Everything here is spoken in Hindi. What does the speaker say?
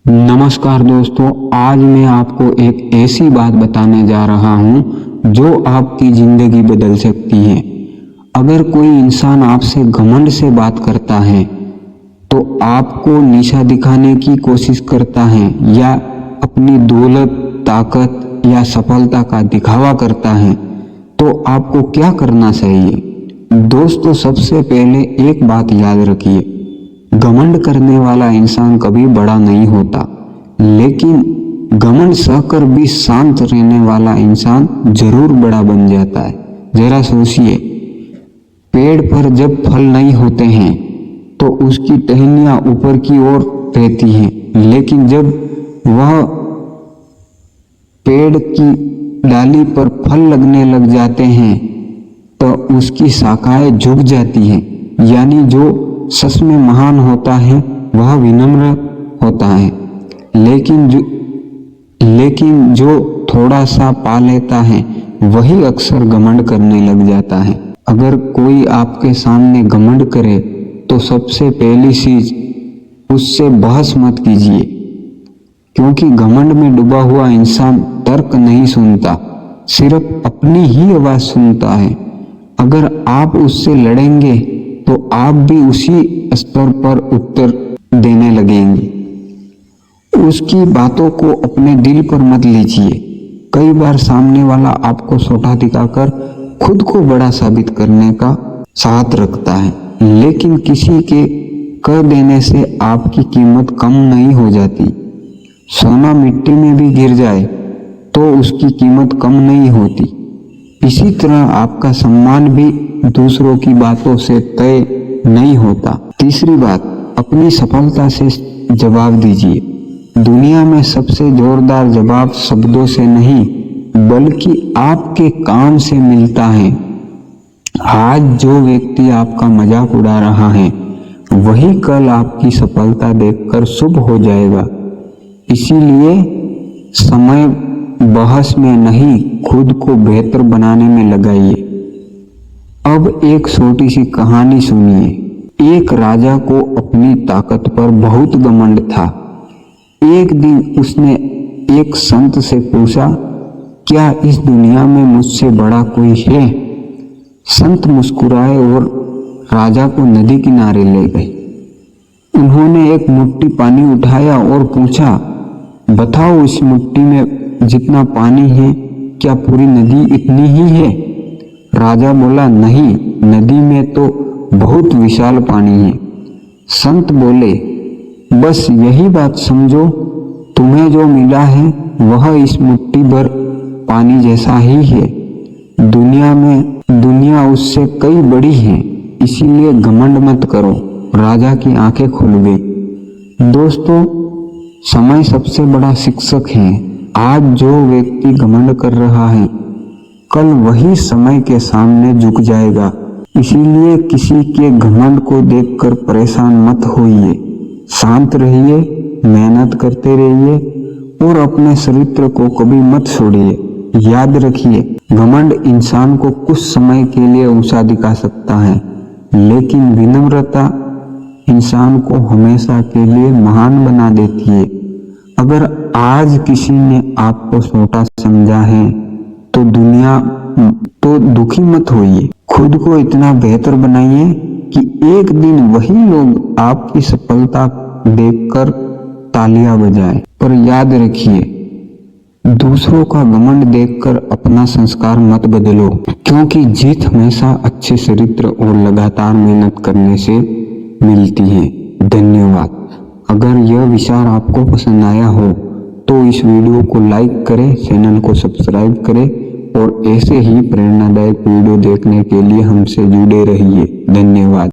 नमस्कार दोस्तों, आज मैं आपको एक ऐसी बात बताने जा रहा हूँ जो आपकी ज़िंदगी बदल सकती है। अगर कोई इंसान आपसे घमंड से बात करता है, तो आपको नीचा दिखाने की कोशिश करता है या अपनी दौलत, ताकत या सफलता का दिखावा करता है, तो आपको क्या करना चाहिए? दोस्तों, सबसे पहले एक बात याद रखिए, घमंड करने वाला इंसान कभी बड़ा नहीं होता, लेकिन घमंड सहकर भी शांत रहने वाला इंसान जरूर बड़ा बन जाता है। जरा सोचिए, पेड़ पर जब फल नहीं होते हैं तो उसकी टहनियां ऊपर की ओर रहती हैं, लेकिन जब वह पेड़ की डाली पर फल लगने लग जाते हैं तो उसकी शाखाएं झुक जाती हैं। यानी जो सच में महान होता है वह विनम्र होता है, लेकिन जो थोड़ा सा पा लेता है वही अक्सर घमंड करने लग जाता है। अगर कोई आपके सामने घमंड करे तो सबसे पहली चीज, उससे बहस मत कीजिए, क्योंकि घमंड में डूबा हुआ इंसान तर्क नहीं सुनता, सिर्फ अपनी ही आवाज सुनता है। अगर आप उससे लड़ेंगे तो आप भी उसी स्तर पर उत्तर देने लगेंगे। उसकी बातों को अपने दिल पर मत लीजिए। कई बार सामने वाला आपको छोटा दिखाकर खुद को बड़ा साबित करने का साथ रखता है, लेकिन किसी के कह देने से आपकी कीमत कम नहीं हो जाती। सोना मिट्टी में भी गिर जाए तो उसकी कीमत कम नहीं होती। इसी तरह आपका सम्मान भी दूसरों की बातों से तय नहीं होता। तीसरी बात, अपनी सफलता से जवाब दीजिए। दुनिया में सबसे जोरदार जवाब शब्दों से नहीं, बल्कि आपके काम से मिलता है। आज जो व्यक्ति आपका मजाक उड़ा रहा है, वही कल आपकी सफलता देखकर शुभ हो जाएगा। इसीलिए समय बहस में नहीं, खुद को बेहतर बनाने में लगाइए। अब एक छोटी सी कहानी सुनिए। एक राजा को अपनी ताकत पर बहुत घमंड था। एक दिन उसने एक संत से पूछा, क्या इस दुनिया में मुझसे बड़ा कोई है? संत मुस्कुराए और राजा को नदी किनारे ले गए। उन्होंने एक मुट्ठी पानी उठाया और पूछा, बताओ, इस मुट्ठी में जितना पानी है, क्या पूरी नदी इतनी ही है? राजा बोला, नहीं, नदी में तो बहुत विशाल पानी है। संत बोले, बस यही बात समझो, तुम्हें जो मिला है वह इस मुट्ठी भर पानी जैसा ही है। दुनिया उससे कई बड़ी है, इसीलिए घमंड मत करो। राजा की आंखें खुल गई। दोस्तों, समय सबसे बड़ा शिक्षक है। आज जो व्यक्ति घमंड कर रहा है, कल वही समय के सामने झुक जाएगा। इसीलिए किसी के घमंड को देखकर परेशान मत होइए। शांत रहिए, मेहनत करते रहिए और अपने चरित्र को कभी मत छोड़िए। याद रखिए, घमंड इंसान को कुछ समय के लिए ऊंचा दिखा सकता है, लेकिन विनम्रता इंसान को हमेशा के लिए महान बना देती है। अगर आज किसी ने आपको छोटा समझा है तो दुखी मत होइए। खुद को इतना बेहतर बनाइए कि एक दिन वही लोग आपकी सफलता देखकर तालियां बजाएं। पर याद रखिए, दूसरों का घमंड देखकर अपना संस्कार मत बदलो, क्योंकि जीत हमेशा अच्छे चरित्र और लगातार मेहनत करने से मिलती है। धन्यवाद। अगर यह विचार आपको पसंद आया हो तो इस वीडियो को लाइक करें, चैनल को सब्सक्राइब करें और ऐसे ही प्रेरणादायक वीडियो देखने के लिए हमसे जुड़े रहिए। धन्यवाद।